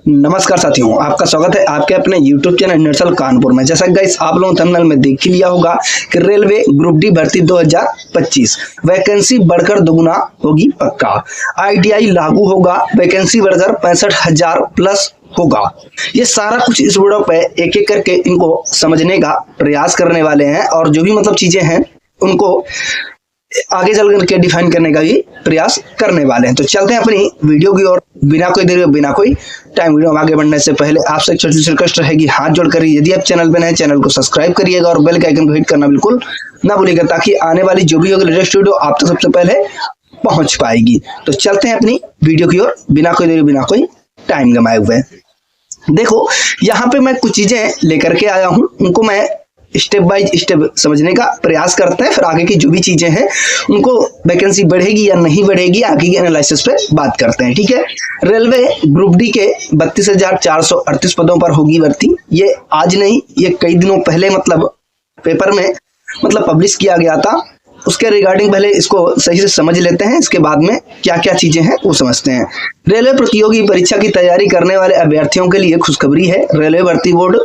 नमस्कार साथियों, आपका स्वागत है आपके अपने YouTube चैनल यूनिवर्सल कानपुर में। जैसा गाइस आप लोगों थंबनेल में देख ही लिया होगा कि रेलवे ग्रुप डी भर्ती 2025 वैकेंसी बढ़कर दोगुना होगी पक्का। ITI लागू होगा, वैकेंसी बढ़कर 65,000 प्लस होगा। ये सारा कुछ इस वीडियो पे एक एक करके इनको समझने का प्रयास करने वाले हैं और जो भी मतलब चीजें हैं उनको आगे चल करके डिफाइन करने का भी प्रयास करने वाले हैं। तो चलते हैं अपनी वीडियो की ओर बिना कोई देर बिना कोई टाइम। वीडियो में आगे बढ़ने से पहले आपसे एक छोटी सी रिक्वेस्ट रहेगी, हाथ जोड़ कर यदि आप चैनल पर नए चैनल को सब्सक्राइब करिएगा और बेल के आइकन को हिट करना बिल्कुल ना भूलिएगा, ताकि आने वाली जो भी होगी लेटेस्ट वीडियो आप तक सबसे पहले पहुंच पाएगी। तो चलते हैं अपनी वीडियो की ओर बिना कोई देर बिना कोई टाइम गंवाए हुए। देखो यहाँ पे मैं कुछ चीजें लेकर के आया हूँ, उनको मैं स्टेप बाय स्टेप समझने का प्रयास करते हैं, फिर आगे की जो भी चीजें हैं उनको वैकेंसी बढ़ेगी या नहीं बढ़ेगी आगे की एनालिसिस पे बात करते हैं। ठीक है, रेलवे ग्रुप डी के 32,438 पदों पर होगी भर्ती। ये आज नहीं, ये कई दिनों पहले मतलब पेपर में पब्लिश किया गया था। उसके रिगार्डिंग पहले इसको सही से समझ लेते हैं, इसके बाद में क्या क्या चीजें हैं वो समझते हैं। रेलवे प्रतियोगी परीक्षा की तैयारी करने वाले अभ्यर्थियों के लिए खुशखबरी है। रेलवे भर्ती बोर्ड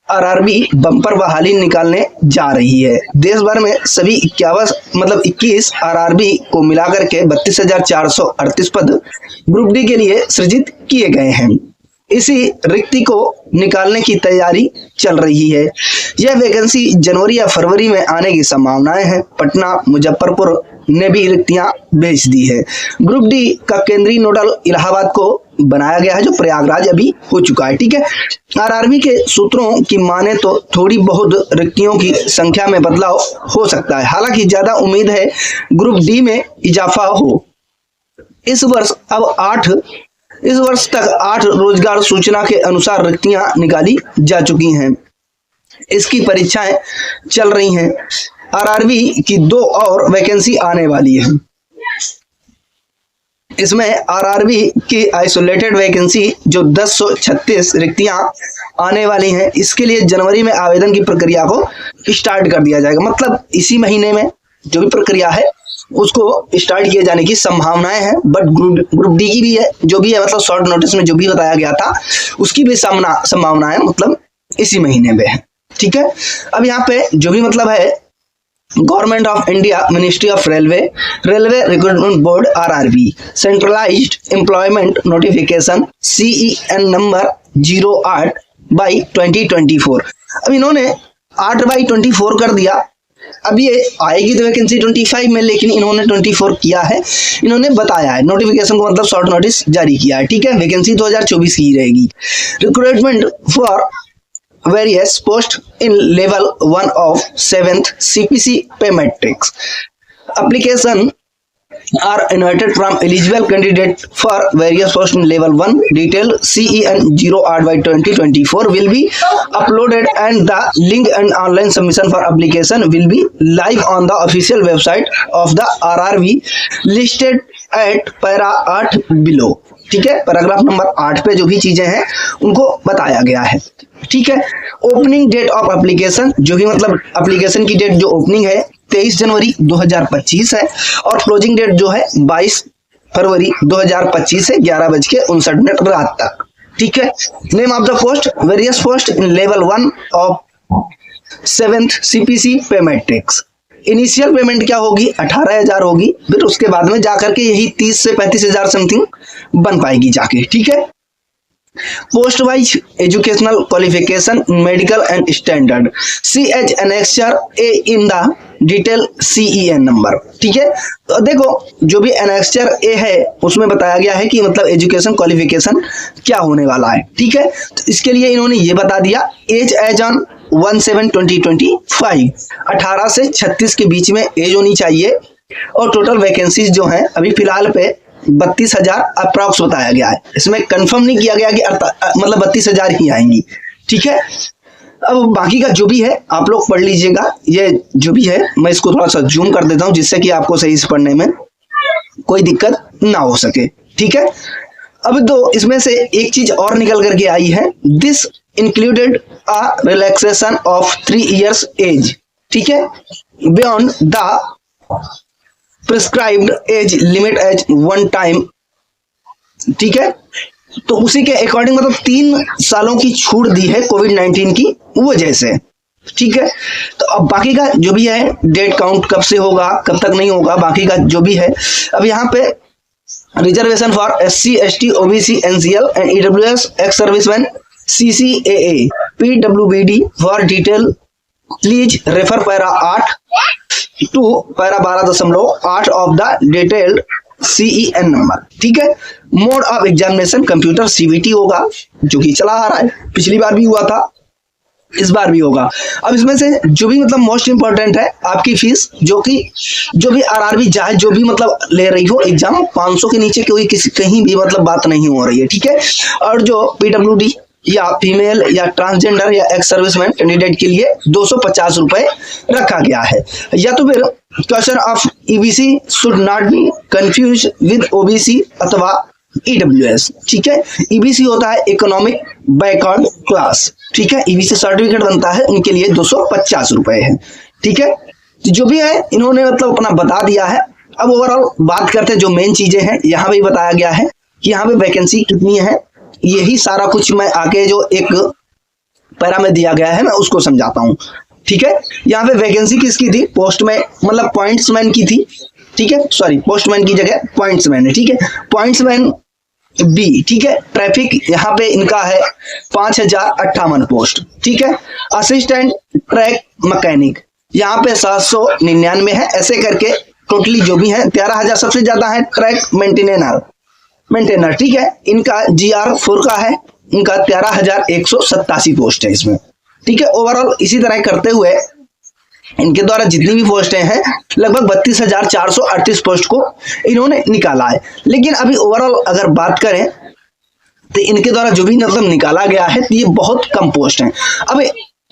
RRB बम्पर बहाली निकालने जा रही है। देश भर में सभी 21 RRB को मिलाकर के 32,438 पद ग्रुप डी के लिए सृजित किए गए हैं। इसी रिक्ति को निकालने की तैयारी चल रही है। यह वैकेंसी जनवरी या फरवरी में आने की संभावनाएं हैं। पटना, मुजफ्फरपुर ने भी रिक्तियां भेज दी है। ग्रुप डी का केंद्रीय नोडल इलाहाबाद को बनाया गया है, जो प्रयागराज अभी हो चुका है। ठीक है, RRB के सूत्रों की माने तो थोड़ी बहुत रिक्तियों की संख्या में बदलाव हो सकता है, हालांकि ज्यादा उम्मीद है ग्रुप डी में इजाफा हो। इस वर्ष तक 8 रोजगार सूचना के अनुसार रिक्तियां निकाली जा चुकी हैं। इसकी परीक्षाएं चल रही हैं। RRB की 2 और वैकेंसी आने वाली है। इसमें RRB की आइसोलेटेड वैकेंसी जो 1036 रिक्तियां आने वाली हैं, इसके लिए जनवरी में आवेदन की प्रक्रिया को स्टार्ट कर दिया जाएगा। मतलब इसी महीने में जो भी प्रक्रिया है उसको स्टार्ट किए जाने की संभावनाएं हैं। बट ग्रुप डी की भी है, जो भी है शॉर्ट नोटिस में जो भी बताया गया था उसकी भी संभावनाएं इसी महीने में है। ठीक है, अब यहाँ पे जो भी है government of India, ministry of railway, railway recruitment board RRB, centralised employment notification CEN number 08/2024। अब इन्होंने 8/24 कर दिया। अब ये आएगी तो वैकेंसी 25 में, लेकिन इन्होंने 24 किया है। इन्होंने बताया है नोटिफिकेशन को शॉर्ट नोटिस जारी किया है। ठीक है, वैकेंसी 2024 की रहेगी। Recruitment for various post in level 1 of 7th CPC pay matrix. Application are invited from eligible candidate for various post in level 1. Detail CEN 08/2024 will be uploaded and the link and online submission for application will be live on the official website of the RRB listed at para 8 below. ठीक है, paragraph number 8 पे जो भी चीजें हैं उनको बताया गया है। ठीक है, ओपनिंग डेट ऑफ एप्लीकेशन, जो भी एप्लीकेशन की डेट जो ओपनिंग है 23 जनवरी 2025 है और क्लोजिंग डेट जो है 22 फरवरी 2025 है 11:59 रात तक। ठीक है, name of the post, various post in level 1 of 7th CPC पे मैट्रिक्स। इनिशियल पेमेंट क्या होगी? 18,000 होगी, फिर उसके बाद में जाकर के यही 30 से 35,000 समथिंग बन पाएगी जाके। ठीक है, post wise educational qualification, medical and standard, CH annexure A in the detail CEN number. ठीक है, तो देखो जो भी एनेक्सचर A है उसमें बताया गया है कि एजुकेशन क्वालिफिकेशन क्या होने वाला है। ठीक है, तो इसके लिए इन्होंने ये बता दिया, एज एज ऑन 1/7/2025, 18 से 36 के बीच में एज होनी चाहिए और टोटल वैकेंसीज जो हैं अभी फिलहाल पे 32,000 अप्रॉक्स बताया गया है। इसमें कंफर्म नहीं किया गया कि 32,000 ही आएंगी। ठीक है, अब बाकी का जो भी है आप लोग पढ़ लीजिएगा। ये जो भी है मैं इसको थोड़ा सा जूम कर देता हूं जिससे कि आपको सही से पढ़ने में कोई दिक्कत ना हो सके। ठीक है, अब तो इसमें से एक चीज और निकल करके आई है, this included a relaxation of 3 years age. ठीक है, beyond the prescribed age limit age 1 time। ठीक है, तो उसी के अकॉर्डिंग मतलब 3 सालों की छूट दी है कोविड-19 की वजह से। ठीक है, तो अब बाकी का जो भी है डेट काउंट कब से होगा कब तक नहीं होगा, बाकी का जो भी है। अब यहाँ पे reservation for SC ST OBC NCL and EWS ex serviceman CCAA PWBD for detail please refer para 8 to para 12.8 of the detailed CEN number. ठीक है, mode of examination computer CBT होगा, जो कि चला आ रहा है, पिछली बार भी हुआ था, इस बार भी होगा। अब इसमें से जो भी मतलब मोस्ट इंपॉर्टेंट है आपकी फीस, जो भी RRB चाहे जो भी मतलब ले रही हो एग्जाम, 500 के नीचे कोई किसी कहीं भी मतलब बात नहीं हो रही है। ठीक है, और जो PWD या फीमेल या ट्रांसजेंडर या एक्स सर्विसमैन कैंडिडेट के लिए 250 रुपए रखा गया है। या तो फिर question of EBC should not be confuse with OBC अथवा EWS। ठीक है, EBC होता है इकोनॉमिक बैकवर्ड क्लास। ठीक है, EBC सर्टिफिकेट बनता है उनके लिए 250 रुपए है। ठीक है, तो जो भी है इन्होंने मतलब अपना बता दिया है। अब ओवरऑल बात करते हैं जो मेन चीजें हैं, यहाँ पे बताया गया है कि यहाँ पे वैकेंसी कितनी है, यही सारा कुछ मैं आगे जो एक पैरा में दिया गया है मैं उसको समझाता हूँ। ठीक है, यहाँ पे वैकेंसी किसकी थी, पोस्टमैन मतलब पॉइंट्समैन की थी। ठीक है, सॉरी पोस्टमैन की जगह पॉइंट्समैन है। ठीक है, पॉइंट्समैन B। ठीक है, ट्रैफिक यहाँ पे इनका है 5058 पोस्ट। ठीक है, असिस्टेंट ट्रैक मैकेनिक यहाँ पे 799 है। ऐसे करके टोटली जो भी है 13,000 सबसे ज्यादा है। ट्रैक मेंटेनर ठीक है, इनका GR4 का है, इनका 13,187 पोस्ट है इसमें। ठीक है, ओवरऑल इसी तरह करते हुए इनके द्वारा जितनी भी पोस्टें हैं लगभग 32,438 पोस्ट को इन्होंने निकाला है। लेकिन अभी ओवरऑल अगर बात करें तो इनके द्वारा जो भी मतलब निकाला गया है तो ये बहुत कम पोस्ट हैं। अब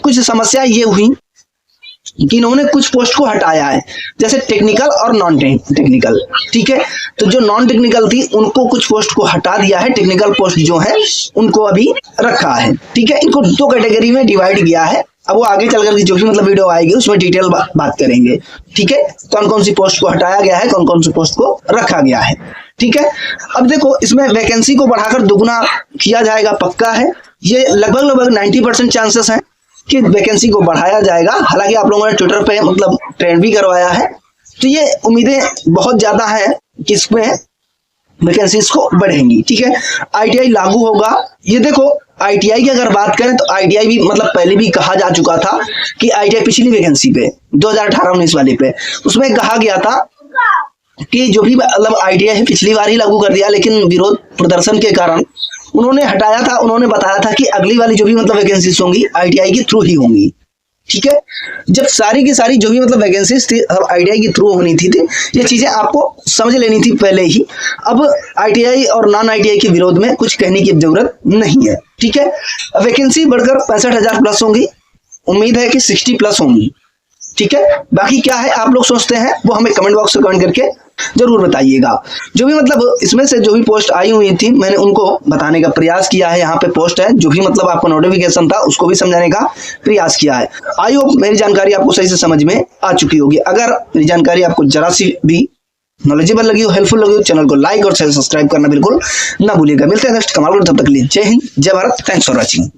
कुछ समस्या ये हुई कि इन्होंने कुछ पोस्ट को हटाया है, जैसे टेक्निकल और नॉन टेक्निकल। ठीक है, तो जो नॉन टेक्निकल थी उनको कुछ पोस्ट को हटा दिया है, टेक्निकल पोस्ट जो है उनको अभी रखा है। ठीक है, इनको 2 कैटेगरी में डिवाइड किया है। अब वो आगे चल करके जो भी मतलब वीडियो आएगी उसमें डिटेल बात करेंगे। ठीक है, कौन कौन सी पोस्ट को हटाया गया है, कौन कौन सी पोस्ट को रखा गया है। ठीक है, अब देखो इसमें वैकेंसी को बढ़ाकर दुगुना किया जाएगा, पक्का है। ये लगभग 90% चांसेस हैं कि वैकेंसी को बढ़ाया जाएगा। हालांकि आप लोगों ने ट्विटर पे मतलब ट्रेंड भी करवाया है, तो ये उम्मीदें बहुत ज्यादा है कि इसमें वैकेंसीज को बढ़ेंगी। ठीक है, ITI लागू होगा। ये देखो ITI की अगर बात करें तो ITI भी मतलब पहले भी कहा जा चुका था कि ITI पिछली वैकेंसी पे 2018-19 वाले पे उसमें कहा गया था कि जो भी मतलब ITI है पिछली बार ही लागू कर दिया, लेकिन विरोध प्रदर्शन के कारण उन्होंने हटाया था। उन्होंने बताया था कि अगली वाली जो भी मतलब वैकेंसीज होंगी ITI के थ्रू ही होंगी। ठीक है, जब सारी की सारी जो भी मतलब वैकेंसीज थी अब ITI के थ्रू होनी थी, ये चीजें आपको समझ लेनी थी पहले ही। अब ITI और नॉन ITI के विरोध में कुछ कहने की जरूरत नहीं है। ठीक है, वैकेंसी बढ़कर 65,000 प्लस होंगी, उम्मीद है कि 60 प्लस होंगी। ठीक है, बाकी क्या है आप लोग सोचते हैं वो हमें कमेंट बॉक्स में कमेंट करके जरूर बताइएगा। जो भी मतलब इसमें से जो भी पोस्ट आई हुई थी मैंने उनको बताने का प्रयास किया है। यहाँ पे पोस्ट है, जो भी मतलब आपको नोटिफिकेशन था उसको भी समझाने का प्रयास किया है। आई होप मेरी जानकारी आपको सही से समझ में आ चुकी होगी। अगर मेरी जानकारी आपको जरा सी भी नॉलेजेबल लगी हो, हेल्पफुल लगी हो, चैनल को लाइक और सब्सक्राइब करना बिल्कुल ना भूलिएगा। मिलते हैं नेक्स्ट कमाल, तब तक के लिए जय हिंद, जय भारत, थैंक्स फॉर वॉचिंग।